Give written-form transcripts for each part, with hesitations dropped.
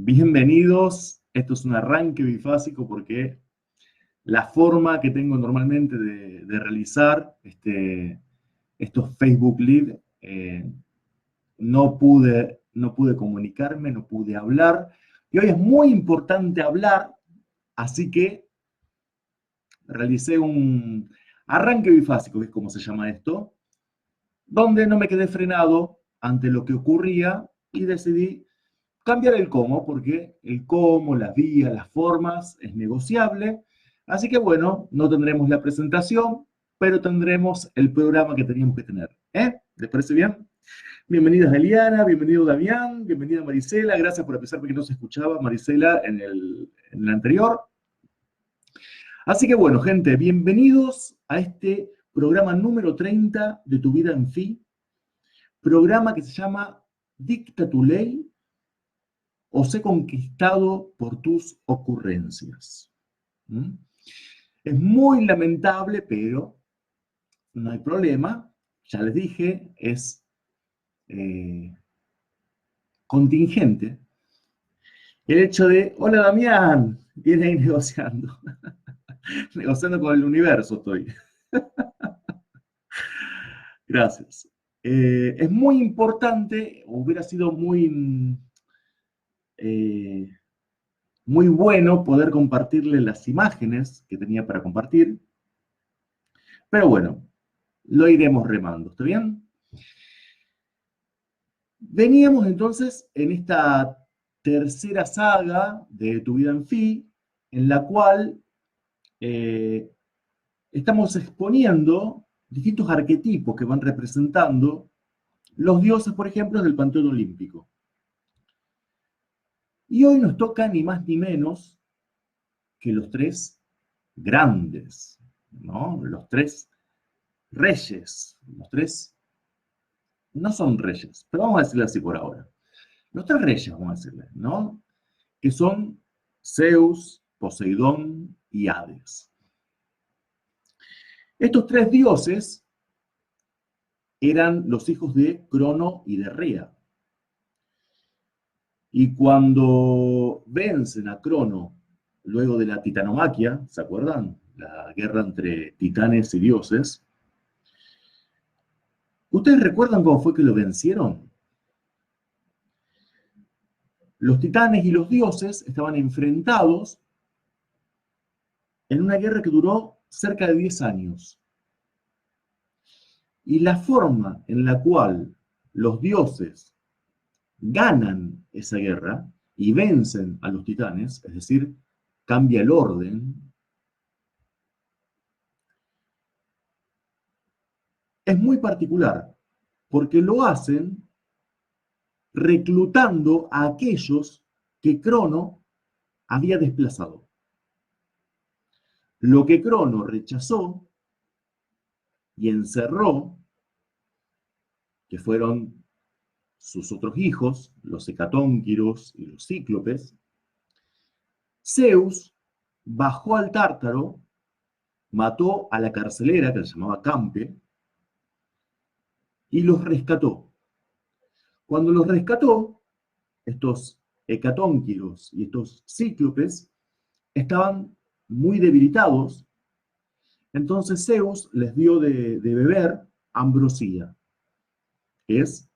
Bienvenidos. Esto es un arranque bifásico porque la forma que tengo normalmente de realizar estos Facebook Live, no pude comunicarme, no pude hablar. Y hoy es muy importante hablar, así que realicé un arranque bifásico, que es como se llama esto, donde no me quedé frenado ante lo que ocurría y decidí cambiar el cómo, porque el cómo, las vías, las formas es negociable. Así que bueno, no tendremos la presentación, pero tendremos el programa que teníamos que tener. ¿Les parece bien? Bienvenidas Eliana, bienvenido Damián, bienvenida Marisela. Gracias por avisar porque no se escuchaba Marisela en el anterior. Así que bueno, gente, bienvenidos a este programa número 30 de Tu Vida en Fi. Programa que se llama Dicta tu ley o sé conquistado por tus ocurrencias. ¿Mm? Es muy lamentable, pero no hay problema. Ya les dije, es contingente. El hecho de, hola Damián, viene ahí negociando. Negociando con el universo estoy. Gracias. Es muy importante, hubiera sido eh, muy bueno poder compartirle las imágenes que tenía para compartir, pero bueno, lo iremos remando, ¿está bien? Veníamos entonces en esta tercera saga de Tu Vida en Fi, en la cual estamos exponiendo distintos arquetipos que van representando los dioses, por ejemplo, del panteón olímpico. Y hoy nos toca ni más ni menos que los tres grandes, ¿no? Los tres reyes, los tres no son reyes, pero vamos a decirlo así por ahora. Los tres reyes, vamos a decirle, ¿no? Que son Zeus, Poseidón y Hades. Estos tres dioses eran los hijos de Crono y de Rea. Y cuando vencen a Crono, luego de la titanomaquia, ¿se acuerdan? La guerra entre titanes y dioses. ¿Ustedes recuerdan cómo fue que lo vencieron? Los titanes y los dioses estaban enfrentados en una guerra que duró cerca de 10 años. Y la forma en la cual los dioses ganan esa guerra y vencen a los titanes, es decir, cambia el orden, es muy particular, porque lo hacen reclutando a aquellos que Crono había desplazado. Lo que Crono rechazó y encerró, que fueron sus otros hijos, los hecatónquiros y los cíclopes, Zeus bajó al Tártaro, mató a la carcelera, que se llamaba Campe, y los rescató. Cuando los rescató, estos hecatónquiros y estos cíclopes estaban muy debilitados, entonces Zeus les dio de beber ambrosía, que es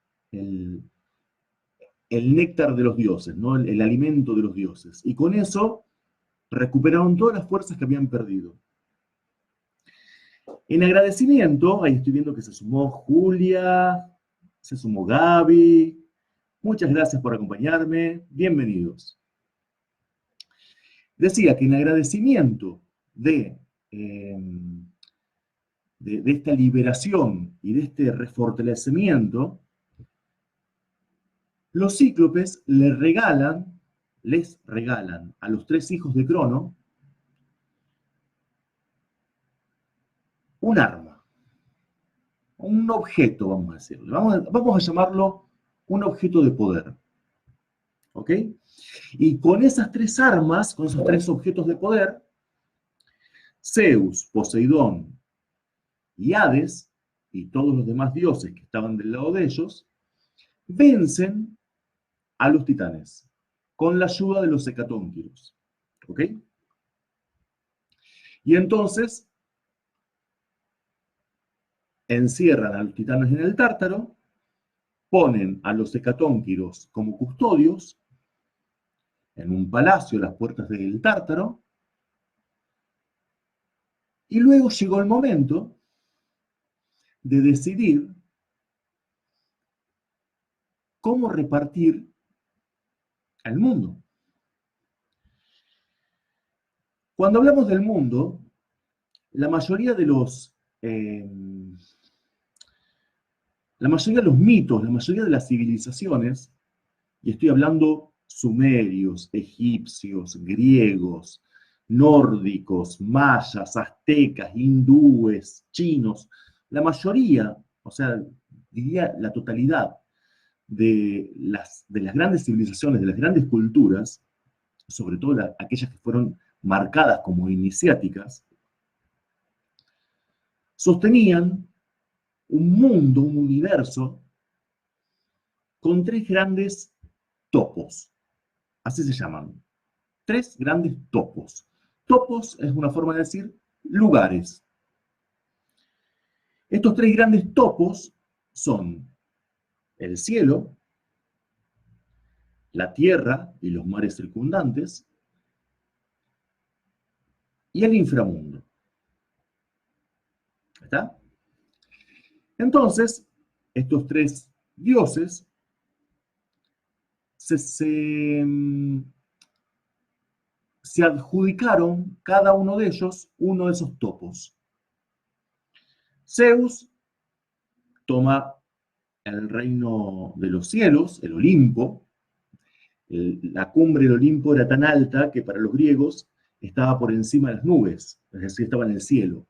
el néctar de los dioses, ¿no? El alimento de los dioses. Y con eso recuperaron todas las fuerzas que habían perdido. En agradecimiento, ahí estoy viendo que se sumó Julia, se sumó Gaby. Muchas gracias por acompañarme. Bienvenidos. Decía que en agradecimiento de esta liberación y de este refortalecimiento, los cíclopes les regalan a los tres hijos de Crono un arma, un objeto, vamos a decirlo. Vamos a llamarlo un objeto de poder. ¿Ok? Y con esas tres armas, con esos tres objetos de poder, Zeus, Poseidón y Hades, y todos los demás dioses que estaban del lado de ellos, vencen a los titanes. con la ayuda de los hecatónquiros. ¿Ok? Y entonces encierran a los titanes en el Tártaro, ponen a los hecatónquiros como custodios en un palacio a las puertas del Tártaro, y luego llegó el momento de decidir cómo repartir el mundo. Cuando hablamos del mundo, la mayoría de los mitos, la mayoría de las civilizaciones, y estoy hablando sumerios, egipcios, griegos, nórdicos, mayas, aztecas, hindúes, chinos, la mayoría, o sea, diría la totalidad de las grandes civilizaciones, de las grandes culturas, sobre todo aquellas que fueron marcadas como iniciáticas, sostenían un mundo, un universo, con tres grandes topos. Así se llaman. Tres grandes topos. Topos es una forma de decir lugares. Estos tres grandes topos son el cielo, la tierra y los mares circundantes, y el inframundo. ¿Está? Entonces, estos tres dioses se adjudicaron cada uno de ellos uno de esos topos. Zeus toma el reino de los cielos, el Olimpo. La cumbre del Olimpo era tan alta que para los griegos estaba por encima de las nubes, es decir, estaba en el cielo.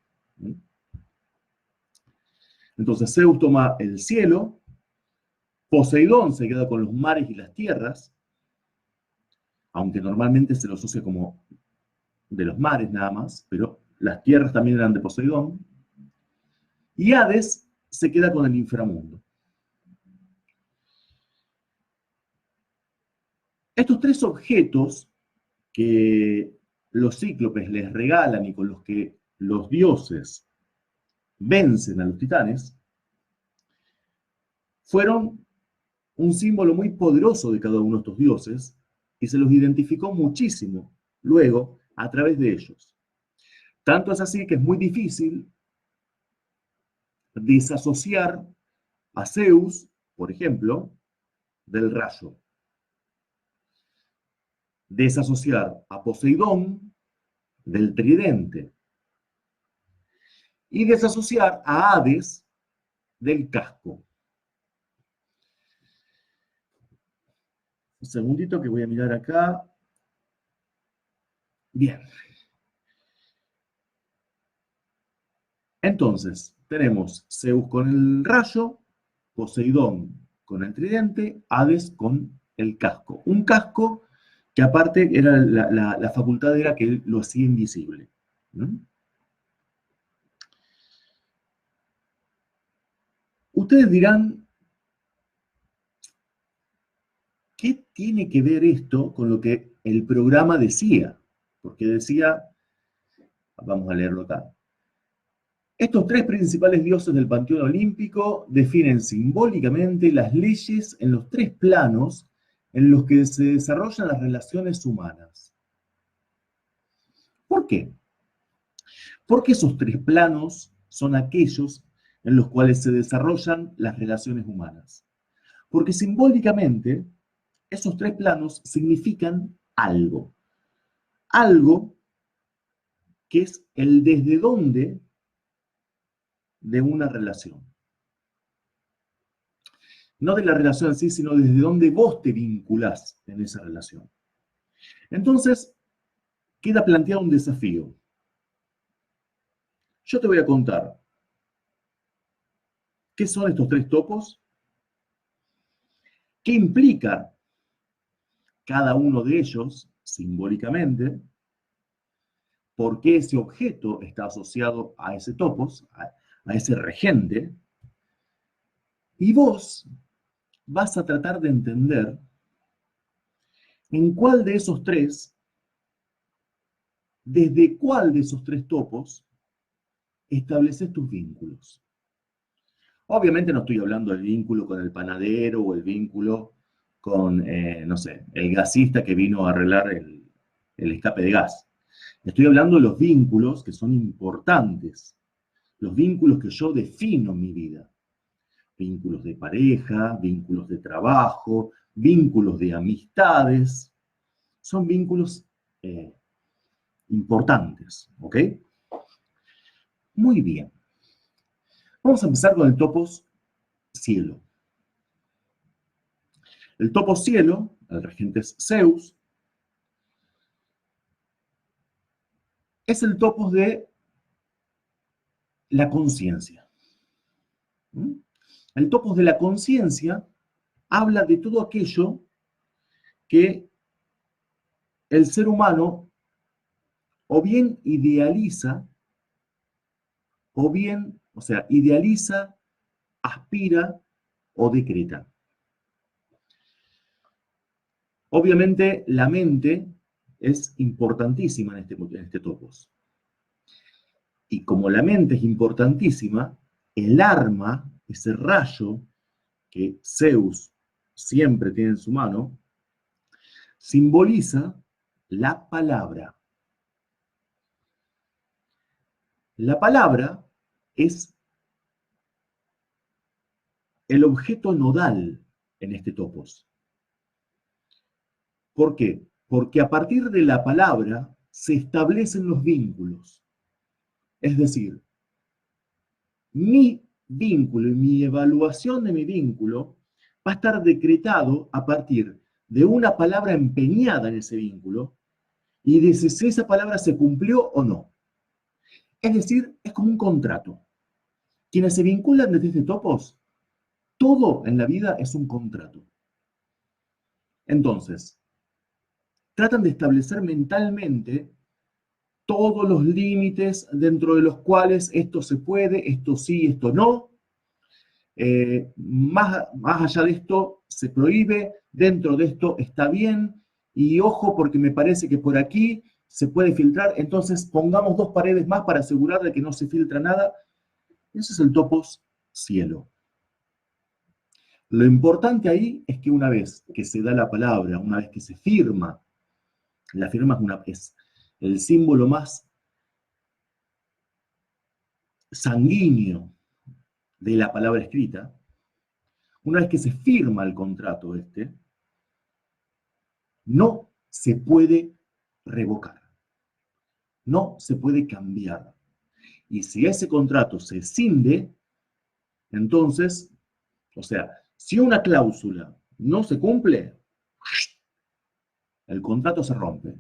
Entonces Zeus toma el cielo, Poseidón se queda con los mares y las tierras, aunque normalmente se lo asocia como de los mares nada más, pero las tierras también eran de Poseidón, y Hades se queda con el inframundo. Estos tres objetos que los cíclopes les regalan y con los que los dioses vencen a los titanes, fueron un símbolo muy poderoso de cada uno de estos dioses y se los identificó muchísimo luego a través de ellos. Tanto es así que es muy difícil desasociar a Zeus, por ejemplo, del rayo. Desasociar a Poseidón del tridente. Y desasociar a Hades del casco. Un segundito que voy a mirar acá. Bien. Entonces, tenemos Zeus con el rayo, Poseidón con el tridente, Hades con el casco. Un casco que aparte era la facultad era que él lo hacía invisible. ¿Mm? Ustedes dirán, ¿qué tiene que ver esto con lo que el programa decía? Porque decía, vamos a leerlo acá. Estos tres principales dioses del panteón olímpico definen simbólicamente las leyes en los tres planos en los que se desarrollan las relaciones humanas. ¿Por qué? Porque esos tres planos son aquellos en los cuales se desarrollan las relaciones humanas. Porque simbólicamente esos tres planos significan algo. Algo que es el desde dónde de una relación. No de la relación en sí, sino desde dónde vos te vinculás en esa relación. Entonces, queda planteado un desafío. Yo te voy a contar qué son estos tres topos, qué implica cada uno de ellos simbólicamente, por qué ese objeto está asociado a ese topos, a ese regente, y vos vas a tratar de entender ¿En cuál de esos tres, desde cuál de esos tres topos estableces tus vínculos? Obviamente no estoy hablando del vínculo con el panadero o el vínculo con, no sé, el gasista que vino a arreglar el escape de gas. Estoy hablando de los vínculos que son importantes, los vínculos que yo defino en mi vida. Vínculos de pareja, vínculos de trabajo, vínculos de amistades. Son vínculos importantes, ¿ok? Muy bien. Vamos a empezar con el topos cielo. El topos cielo, el regente es Zeus, es el topos de la conciencia. El topos de la conciencia habla de todo aquello que el ser humano o bien idealiza, o bien, o sea, idealiza, aspira o decreta. Obviamente la mente es importantísima en este topos. Y como la mente es importantísima, el arma, ese rayo que Zeus siempre tiene en su mano, simboliza la palabra. La palabra es el objeto nodal en este topos. ¿Por qué? Porque a partir de la palabra se establecen los vínculos. Es decir, mi vínculo y mi evaluación de mi vínculo va a estar decretado a partir de una palabra empeñada en ese vínculo y de si esa palabra se cumplió o no. Es decir, es como un contrato. Quienes se vinculan desde este topos, todo en la vida es un contrato. Entonces, tratan de establecer mentalmente todos los límites dentro de los cuales esto se puede, esto sí, esto no. Más allá de esto se prohíbe, dentro de esto está bien, y ojo porque me parece que por aquí se puede filtrar, entonces pongamos dos paredes más para asegurar de que no se filtra nada. Ese es el topos cielo. Lo importante ahí es que una vez que se da la palabra, una vez que se firma, la firma es el símbolo más sanguíneo de la palabra escrita. Una vez que se firma el contrato no se puede revocar, no se puede cambiar. Y si ese contrato se escinde, entonces, o sea, si una cláusula no se cumple, el contrato se rompe.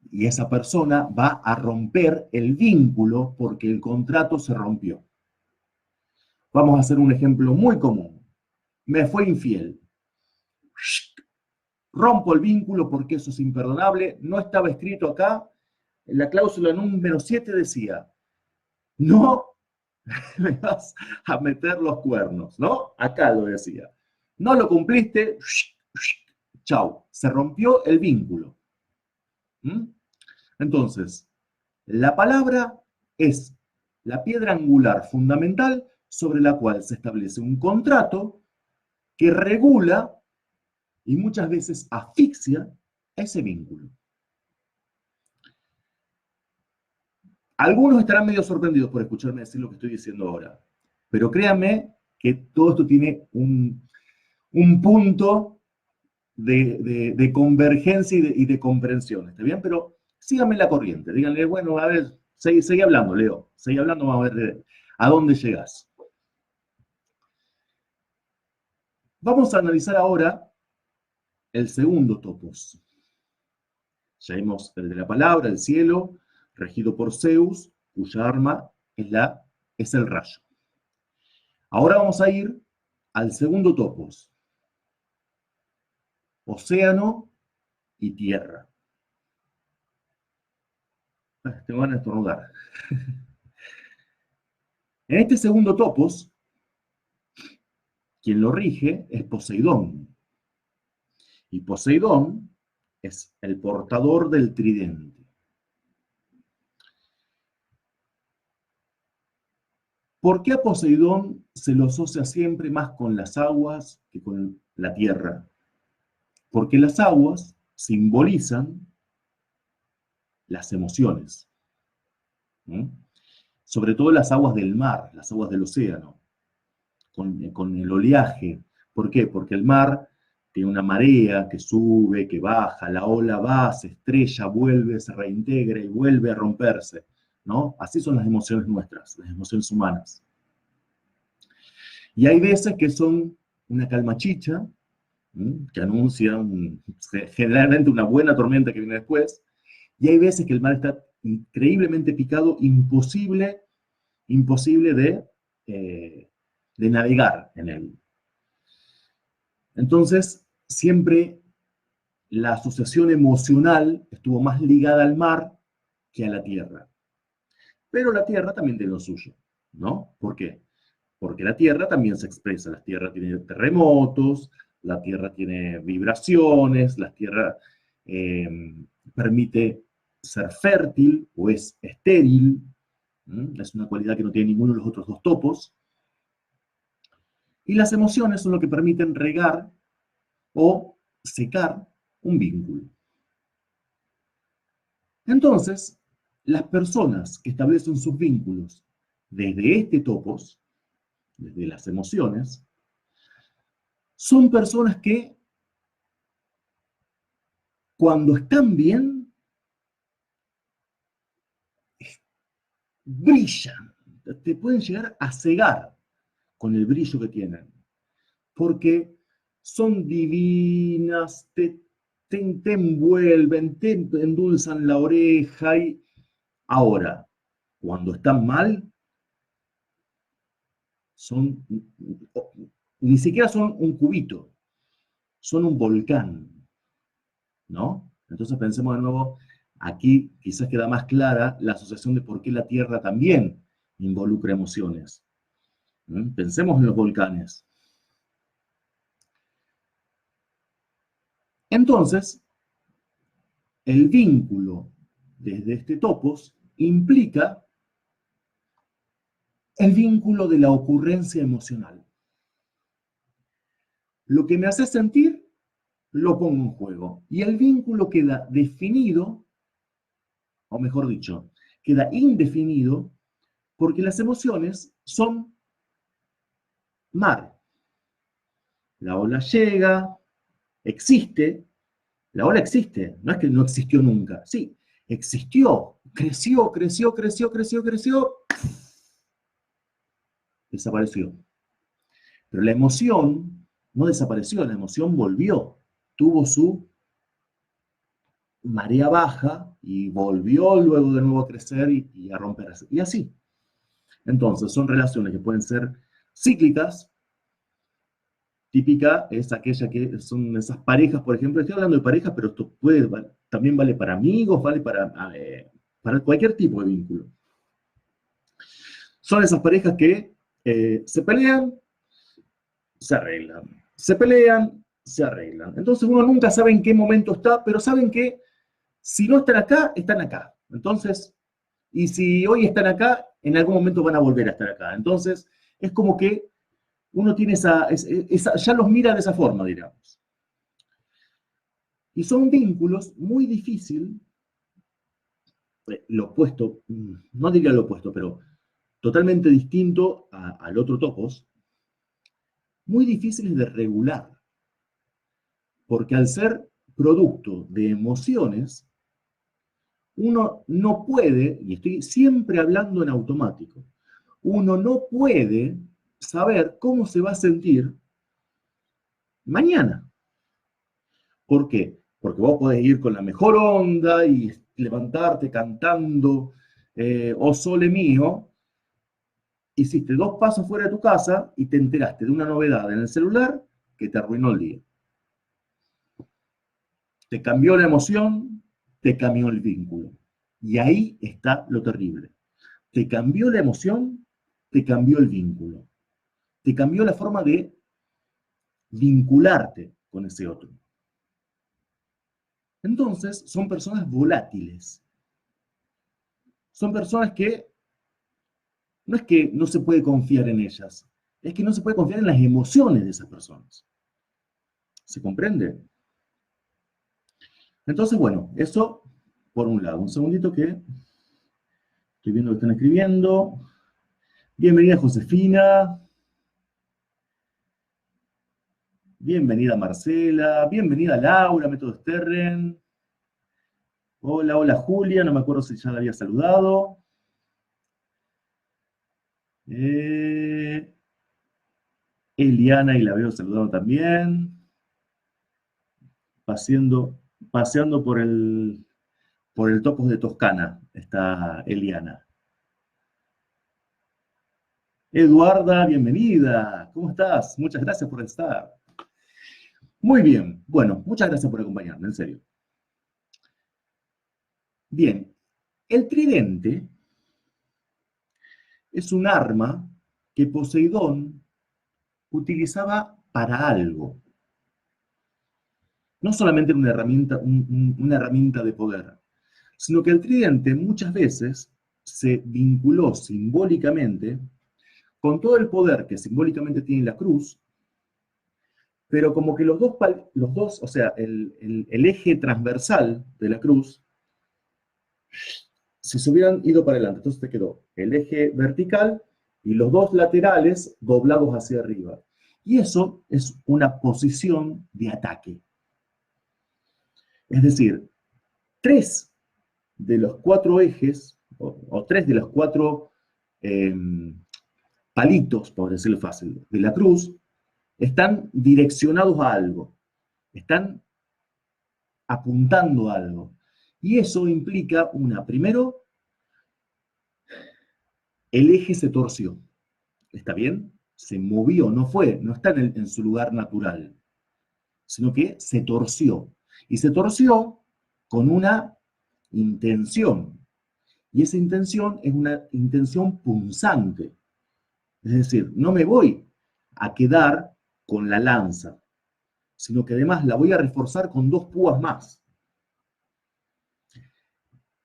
Y esa persona va a romper el vínculo porque el contrato se rompió. Vamos a hacer un ejemplo muy común. Me fue infiel. Rompo el vínculo porque eso es imperdonable. No estaba escrito acá. La cláusula número 7 decía, no me vas a meter los cuernos, ¿no? Acá lo decía. No lo cumpliste, chau, se rompió el vínculo. Entonces, la palabra es la piedra angular fundamental sobre la cual se establece un contrato que regula y muchas veces asfixia ese vínculo. Algunos estarán medio sorprendidos por escucharme decir lo que estoy diciendo ahora, pero créanme que todo esto tiene un punto de convergencia y de comprensión, ¿está bien? Pero síganme la corriente, díganle, bueno, a ver, seguí hablando, Leo, seguí hablando, vamos a ver a dónde llegas. Vamos a analizar ahora el segundo topos. Ya vimos el de la palabra, el cielo, regido por Zeus, cuya arma es el rayo. Ahora vamos a ir al segundo topos. Océano y tierra. Te van a estornudar. En este segundo topos, quien lo rige es Poseidón. Y Poseidón es el portador del tridente. ¿Por qué a Poseidón se lo asocia siempre más con las aguas que con la tierra? Porque las aguas simbolizan las emociones, ¿no? Sobre todo las aguas del mar, las aguas del océano, con el oleaje. ¿Por qué? Porque el mar tiene una marea que sube, que baja, la ola va, se estrella, vuelve, se reintegra y vuelve a romperse, ¿no? Así son las emociones nuestras, las emociones humanas. Y hay veces que son una calma chicha, que anuncia generalmente una buena tormenta que viene después, y hay veces que el mar está increíblemente picado, imposible de navegar en él. Entonces, siempre la asociación emocional estuvo más ligada al mar que a la tierra. Pero la tierra también tiene lo suyo, ¿no? ¿Por qué? Porque la tierra también se expresa. La tierra tiene terremotos, la tierra tiene vibraciones, la tierra permite ser fértil o es estéril. Es una cualidad que no tiene ninguno de los otros dos topos. Y las emociones son lo que permiten regar o secar un vínculo. Entonces, las personas que establecen sus vínculos desde este topos, desde las emociones, son personas que cuando están bien, brillan, te pueden llegar a cegar con el brillo que tienen, porque son divinas, te envuelven, te endulzan la oreja. Y ahora, cuando están mal, son, ni siquiera son un cubito, son un volcán, ¿no? Entonces pensemos de nuevo, aquí quizás queda más clara la asociación de por qué la Tierra también involucra emociones. Pensemos en los volcanes. Entonces, el vínculo desde este topos implica el vínculo de la ocurrencia emocional. Lo que me hace sentir, lo pongo en juego. Y el vínculo queda definido, o mejor dicho, queda indefinido, porque las emociones son mar. La ola llega, existe, la ola existe, no es que no existió nunca, sí, existió, creció, creció, creció, creció, creció, desapareció. Pero la emoción no desapareció, la emoción volvió, tuvo su marea baja y volvió luego de nuevo a crecer y a romperse. Y así. Entonces, son relaciones que pueden ser cíclicas. Típica es aquella que son esas parejas, por ejemplo, estoy hablando de parejas, pero esto también vale para amigos, vale para cualquier tipo de vínculo. Son esas parejas que se pelean, se arreglan. Se pelean, se arreglan. Entonces uno nunca sabe en qué momento está, pero saben que si no están acá, están acá. Entonces, y si hoy están acá, en algún momento van a volver a estar acá. Entonces, es como que uno tiene ya los mira de esa forma, digamos. Y son vínculos muy difíciles, lo opuesto, no diría lo opuesto, pero totalmente distinto al otro topos, muy difíciles de regular, porque al ser producto de emociones, uno no puede, y estoy siempre hablando en automático, uno no puede saber cómo se va a sentir mañana. ¿Por qué? Porque vos podés ir con la mejor onda y levantarte cantando O Sole Mío, hiciste 2 pasos fuera de tu casa y te enteraste de una novedad en el celular que te arruinó el día. Te cambió la emoción, te cambió el vínculo. Y ahí está lo terrible. Te cambió la emoción, te cambió el vínculo. Te cambió la forma de vincularte con ese otro. Entonces, son personas volátiles. Son personas que no es que no se puede confiar en ellas, es que no se puede confiar en las emociones de esas personas. ¿Se comprende? Entonces, bueno, eso por un lado. Un segundito que estoy viendo que están escribiendo. Bienvenida Josefina. Bienvenida Marcela. Bienvenida Laura, Método Sterren. Hola, hola Julia. No me acuerdo si ya la había saludado. Eliana y la veo saludado también. Paseando por el Topos de Toscana está Eliana. Eduarda, bienvenida. ¿Cómo estás? Muchas gracias por estar. Muy bien. Bueno, muchas gracias por acompañarme, en serio. Bien, el tridente es un arma que Poseidón utilizaba para algo. No solamente una herramienta de poder, sino que el tridente muchas veces se vinculó simbólicamente con todo el poder que simbólicamente tiene la cruz, pero como que los dos o sea, el eje transversal de la cruz, si se hubieran ido para adelante, entonces te quedó el eje vertical y los dos laterales doblados hacia arriba. Y eso es una posición de ataque. Es decir, tres de los cuatro ejes, o tres de los cuatro eh, palitos, por decirlo fácil, de la cruz, están direccionados a algo, están apuntando a algo. Y eso implica, primero, el eje se torció. ¿Está bien? Se movió, no está en su lugar natural, sino que se torció. Y se torció con una intención. Y esa intención es una intención punzante. Es decir, no me voy a quedar con la lanza, sino que además la voy a reforzar con dos púas más.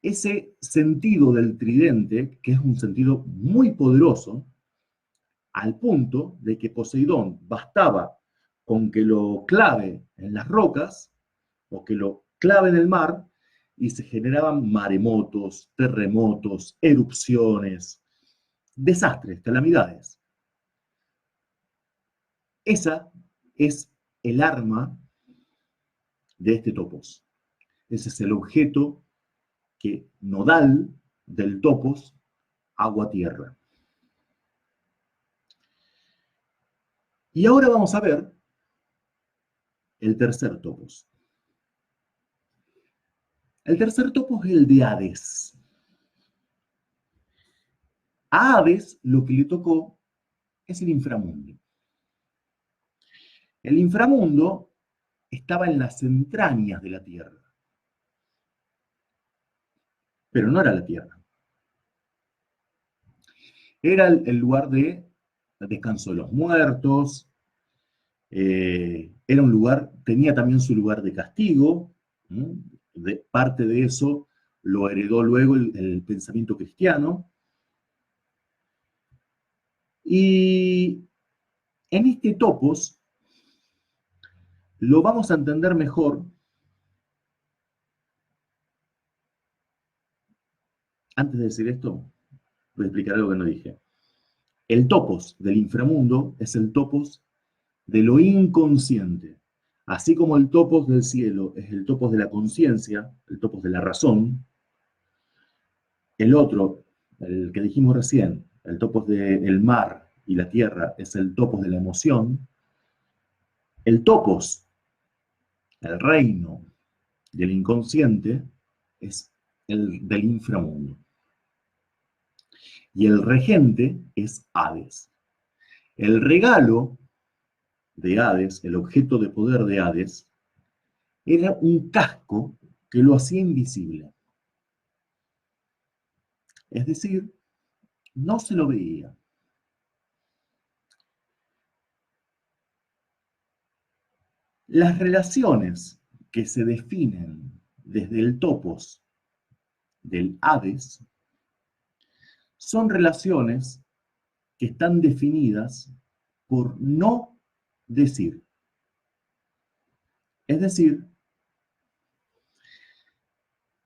Ese sentido del tridente, que es un sentido muy poderoso, al punto de que Poseidón bastaba con que lo clave en las rocas o que lo clave en el mar y se generaban maremotos, terremotos, erupciones, desastres, calamidades. Esa es el arma de este topos. Ese es el objeto nodal del topos, agua-tierra. Y ahora vamos a ver el tercer topos. El tercer topos es el de Hades. A Hades lo que le tocó es el inframundo. El inframundo estaba en las entrañas de la tierra, pero no era la tierra. Era el lugar de descanso de los muertos, era un lugar, tenía también su lugar de castigo, ¿no? Parte de eso lo heredó luego el pensamiento cristiano. Y en este topos lo vamos a entender mejor. Antes de decir esto, voy a explicar algo que no dije. El topos del inframundo es el topos de lo inconsciente. Así como el topos del cielo es el topos de la conciencia, el topos de la razón, el otro, el que dijimos recién, el topos del mar y la tierra, es el topos de la emoción. El topos, el reino del inconsciente, es el del inframundo. Y el regente es Hades. El regalo de Hades, el objeto de poder de Hades, era un casco que lo hacía invisible. Es decir, no se lo veía. Las relaciones que se definen desde el topos del Hades son relaciones que están definidas por no decir. Es decir,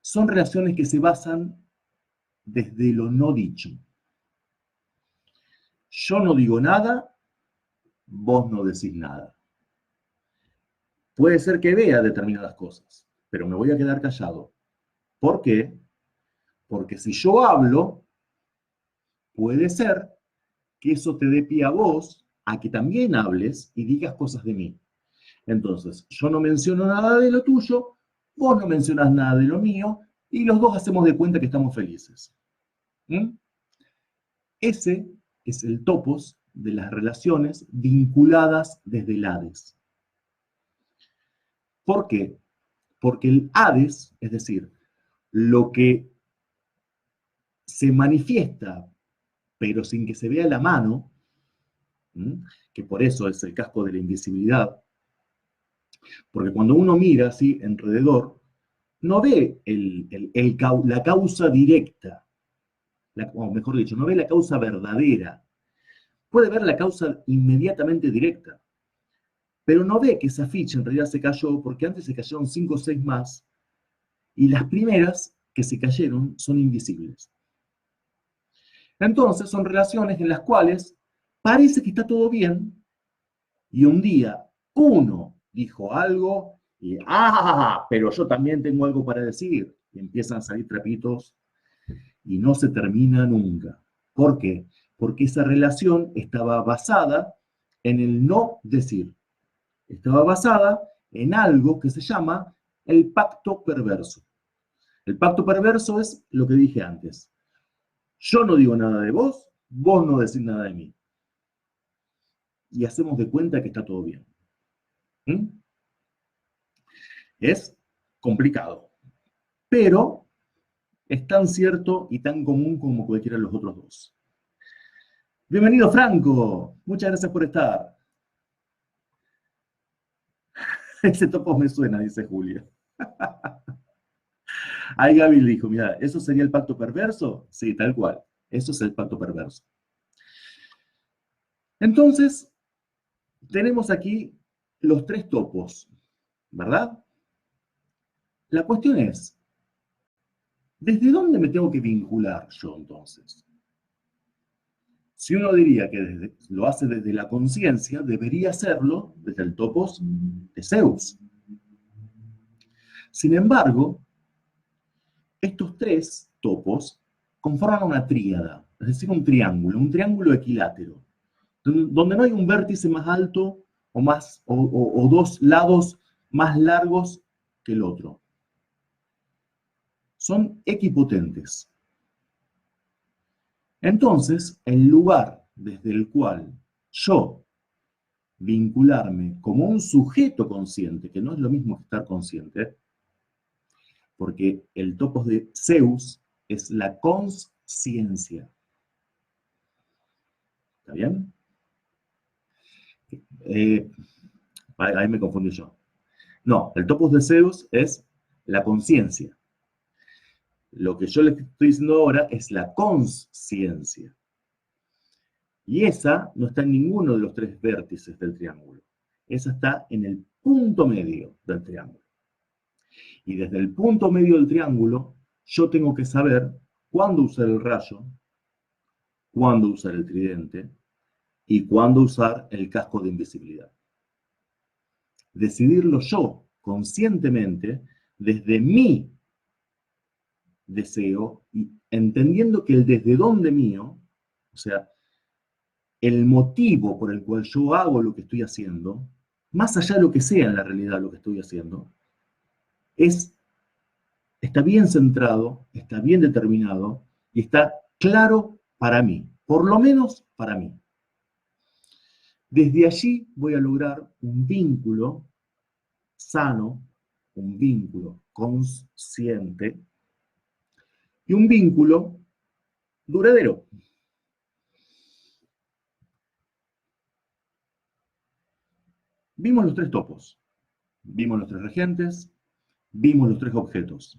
son relaciones que se basan desde lo no dicho. Yo no digo nada, vos no decís nada. Puede ser que vea determinadas cosas, pero me voy a quedar callado. ¿Por qué? Porque si yo hablo, puede ser que eso te dé pie a vos a que también hables y digas cosas de mí. Entonces, yo no menciono nada de lo tuyo, vos no mencionas nada de lo mío, y los dos hacemos de cuenta que estamos felices. ¿Mm? Ese es el topos de las relaciones vinculadas desde el Hades. ¿Por qué? Porque el Hades, es decir, lo que se manifiesta, pero sin que se vea la mano, que por eso es el casco de la invisibilidad, porque cuando uno mira así alrededor, no ve la causa directa, o mejor dicho, no ve la causa verdadera. Puede ver la causa inmediatamente directa, pero no ve que esa ficha en realidad se cayó porque antes se cayeron 5 o 6 más, y las primeras que se cayeron son invisibles. Entonces son relaciones en las cuales parece que está todo bien, y un día uno dijo algo y pero yo también tengo algo para decir, y empiezan a salir trapitos y no se termina nunca. ¿Por qué? Porque esa relación estaba basada en el no decir. Estaba basada en algo que se llama el pacto perverso. El pacto perverso es lo que dije antes. Yo no digo nada de vos, vos no decís nada de mí. Y hacemos de cuenta que está todo bien. ¿Mm? Es complicado, pero es tan cierto y tan común como cualquiera de los otros dos. Bienvenido, Franco. Muchas gracias por estar. Ese topo me suena, dice Julia. Ahí Gaby le dijo, mira, ¿eso sería el pacto perverso? Sí, tal cual. Eso es el pacto perverso. Entonces, tenemos aquí los 3 topos, ¿verdad? La cuestión es, ¿desde dónde me tengo que vincular yo entonces? Si uno diría que lo hace desde la conciencia, debería hacerlo desde el topos de Zeus. Sin embargo, estos 3 topos conforman una tríada, es decir, un triángulo equilátero, donde no hay un vértice más alto o 2 lados más largos que el otro. Son equipotentes. Entonces, el lugar desde el cual yo vincularme como un sujeto consciente, que no es lo mismo que estar consciente, porque el topos de Zeus es la consciencia. ¿Está bien? Ahí me confundí yo. No, el topos de Zeus es la conciencia. Lo que yo le estoy diciendo ahora es la consciencia. Y esa no está en ninguno de los 3 vértices del triángulo. Esa está en el punto medio del triángulo. Y desde el punto medio del triángulo, yo tengo que saber cuándo usar el rayo, cuándo usar el tridente y cuándo usar el casco de invisibilidad. Decidirlo yo, conscientemente, desde mi deseo y entendiendo que el desde dónde mío, o sea, el motivo por el cual yo hago lo que estoy haciendo, más allá de lo que sea en la realidad lo que estoy haciendo, está bien centrado, está bien determinado y está claro para mí, por lo menos para mí. Desde allí voy a lograr un vínculo sano, un vínculo consciente y un vínculo duradero. Vimos los 3 topos, vimos los 3 regentes, vimos los tres objetos.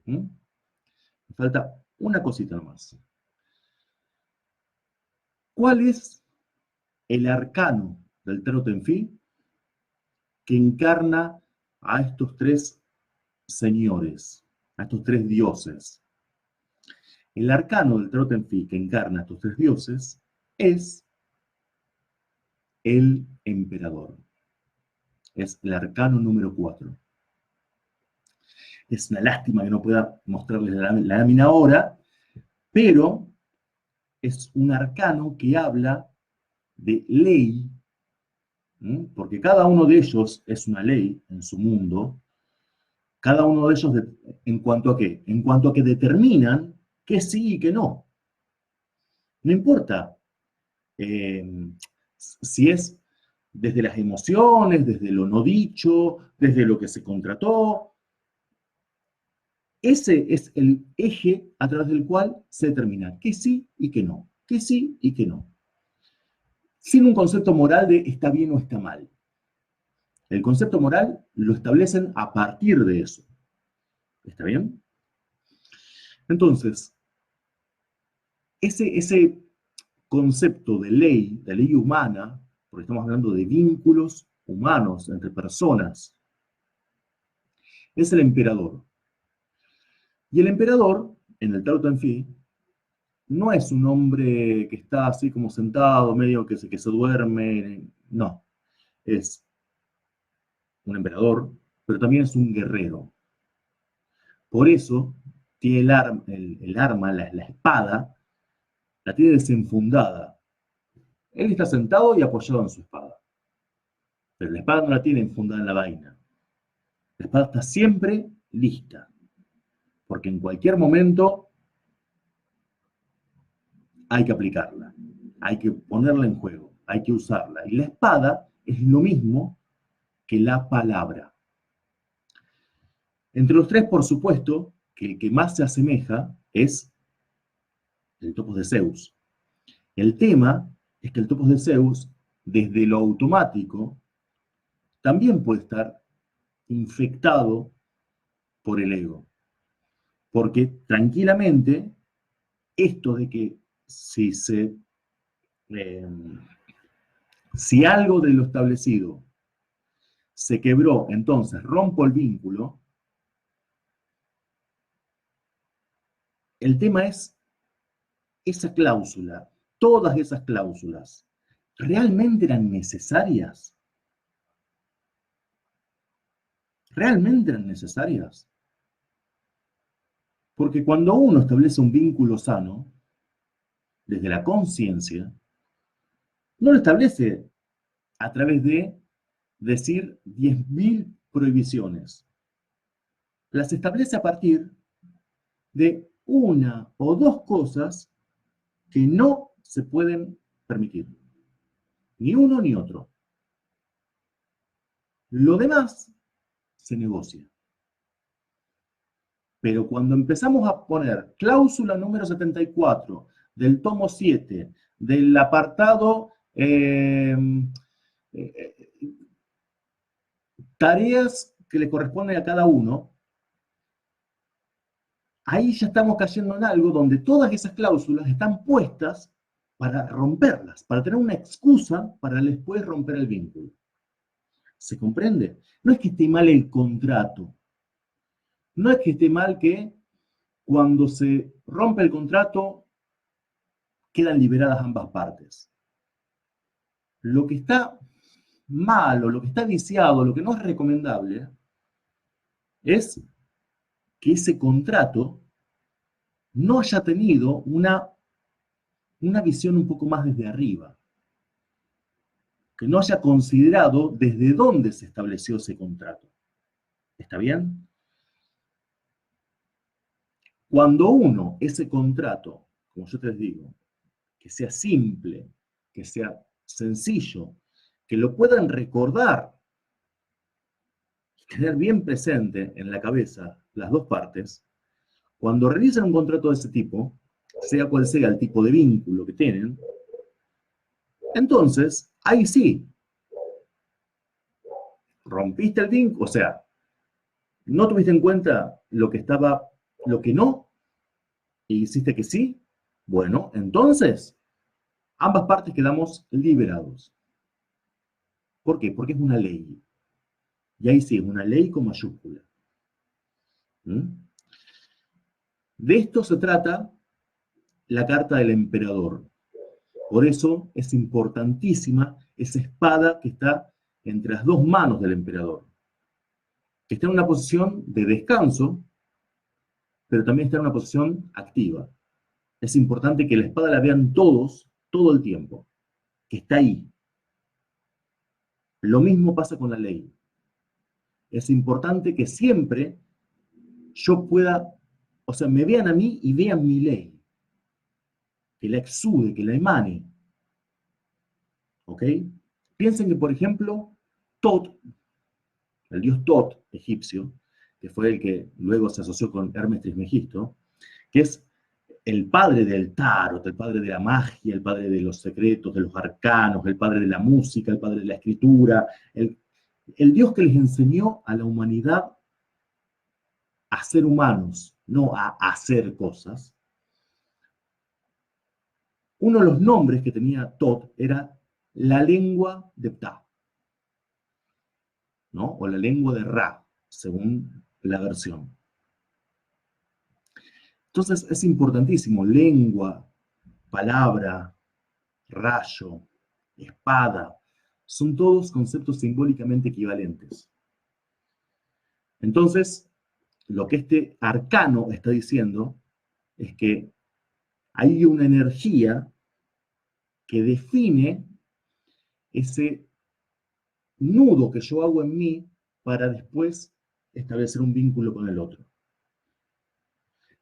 ¿Mm? Me falta una cosita nomás. ¿Cuál es el arcano del Tarot en Fi que encarna a estos tres señores, a estos tres dioses? El arcano del Tarot en Fi que encarna a estos tres dioses es el emperador. Es el arcano número 4. Es una lástima que no pueda mostrarles la lámina ahora, pero es un arcano que habla de ley, porque cada uno de ellos es una ley en su mundo, cada uno de ellos en cuanto a qué, en cuanto a que determinan que sí y que no. No importa si es desde las emociones, desde lo no dicho, desde lo que se contrató. Ese es el eje a través del cual se determina que sí y que no, que sí y que no. Sin un concepto moral de está bien o está mal. El concepto moral lo establecen a partir de eso. ¿Está bien? Entonces, ese concepto de ley humana, porque estamos hablando de vínculos humanos entre personas, es el emperador. Y el emperador, en el Tarot en Fi, no es un hombre que está así como sentado, medio que se duerme, no. Es un emperador, pero también es un guerrero. Por eso tiene el arma, la espada, la tiene desenfundada. Él está sentado y apoyado en su espada. Pero la espada no la tiene enfundada en la vaina. La espada está siempre lista. Porque en cualquier momento hay que aplicarla. Hay que ponerla en juego. Hay que usarla. Y la espada es lo mismo que la palabra. Entre los tres, por supuesto, que el que más se asemeja es el Topos de Zeus. El tema es que el Topos de Zeus, desde lo automático, también puede estar infectado por el ego. Porque tranquilamente, esto de que si algo de lo establecido se quebró, entonces rompo el vínculo, el tema es esa cláusula, todas esas cláusulas, ¿realmente eran necesarias? ¿Realmente eran necesarias? Porque cuando uno establece un vínculo sano, desde la conciencia, no lo establece a través de decir 10.000 prohibiciones. Las establece a partir de una o dos cosas que no se pueden permitir. Ni uno ni otro. Lo demás se negocia. Pero cuando empezamos a poner cláusula número 74 del tomo 7, del apartado tareas que le corresponden a cada uno, ahí ya estamos cayendo en algo donde todas esas cláusulas están puestas para romperlas, para tener una excusa para después romper el vínculo. ¿Se comprende? No es que esté mal el contrato. No es que esté mal que cuando se rompe el contrato quedan liberadas ambas partes. Lo que está malo, lo que está viciado, lo que no es recomendable, es que ese contrato no haya tenido una visión un poco más desde arriba, que no haya considerado desde dónde se estableció ese contrato. ¿Está bien? Cuando uno, ese contrato, como yo te digo, que sea simple, que sea sencillo, que lo puedan recordar, tener bien presente en la cabeza las dos partes, cuando realizan un contrato de ese tipo, sea cual sea el tipo de vínculo que tienen, entonces, ahí sí, rompiste el vínculo, o sea, ¿No tuviste en cuenta lo que estaba, lo que no, y hiciste que sí? Bueno, entonces, ambas partes quedamos liberados. ¿Por qué? Porque es una ley. Y ahí sí, es una ley con mayúscula. ¿Mm? De esto se trata la carta del emperador. Por eso es importantísima esa espada que está entre las dos manos del emperador, que está en una posición de descanso, pero también está en una posición activa. Es importante que la espada la vean todos, todo el tiempo, que está ahí. Lo mismo pasa con la ley. Es importante que siempre yo pueda, o sea, me vean a mí y vean mi ley, que la exude, que la emane. ¿Ok? Piensen que, por ejemplo, Tot, el dios Tot egipcio, que fue el que luego se asoció con Hermes Trismegisto, que es el padre del tarot, el padre de la magia, el padre de los secretos, de los arcanos, el padre de la música, el padre de la escritura, el dios que les enseñó a la humanidad a ser humanos, no a hacer cosas. Uno de los nombres que tenía Tot era la lengua de Ptah, ¿no? O la lengua de Ra, según la versión. Entonces es importantísimo, lengua, palabra, rayo, espada, son todos conceptos simbólicamente equivalentes. Entonces, lo que este arcano está diciendo es que hay una energía que define ese nudo que yo hago en mí para después establecer un vínculo con el otro.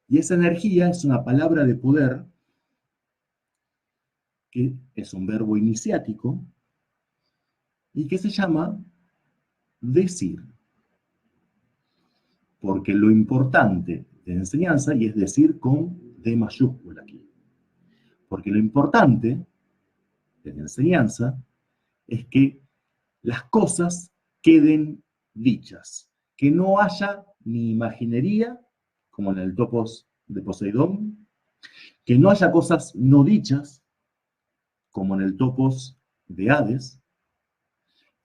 Y esa energía es una palabra de poder, que es un verbo iniciático, y que se llama decir. Porque lo importante de enseñanza, y es decir con D mayúscula aquí, porque lo importante de la enseñanza es que las cosas queden dichas, que no haya ni imaginería, como en el topos de Poseidón, que no haya cosas no dichas, como en el topos de Hades,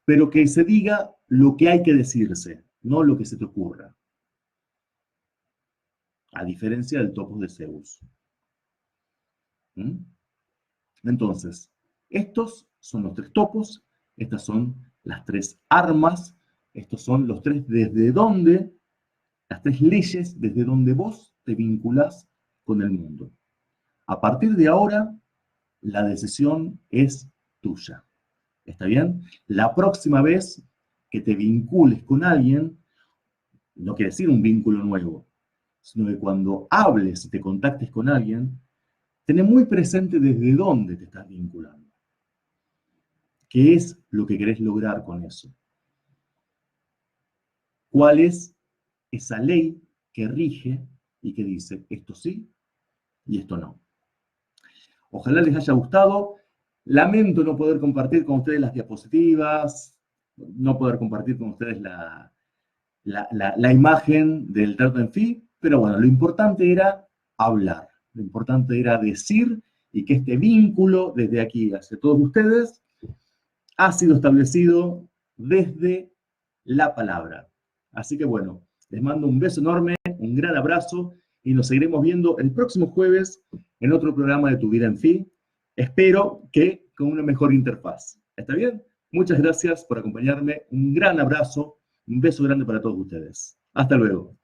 pero que se diga lo que hay que decirse, no lo que se te ocurra, a diferencia del topos de Zeus. ¿Mm? Entonces, estos son los tres topos, estas son las tres armas, estos son los tres desde donde, las tres leyes desde donde vos te vinculás con el mundo. A partir de ahora, la decisión es tuya. ¿Está bien? La próxima vez que te vincules con alguien, no quiere decir un vínculo nuevo, sino que cuando hables y te contactes con alguien, ten muy presente desde dónde te estás vinculando. ¿Qué es lo que querés lograr con eso? ¿Cuál es esa ley que rige y que dice esto sí y esto no? Ojalá les haya gustado. Lamento no poder compartir con ustedes las diapositivas, no poder compartir con ustedes la imagen del trato en fi, pero bueno, lo importante era hablar, lo importante era decir y que este vínculo desde aquí hacia todos ustedes ha sido establecido desde la palabra. Así que bueno, les mando un beso enorme, un gran abrazo y nos seguiremos viendo el próximo jueves en otro programa de Tu Vida en Fi. Espero que con una mejor interfaz. ¿Está bien? Muchas gracias por acompañarme. Un gran abrazo, un beso grande para todos ustedes. Hasta luego.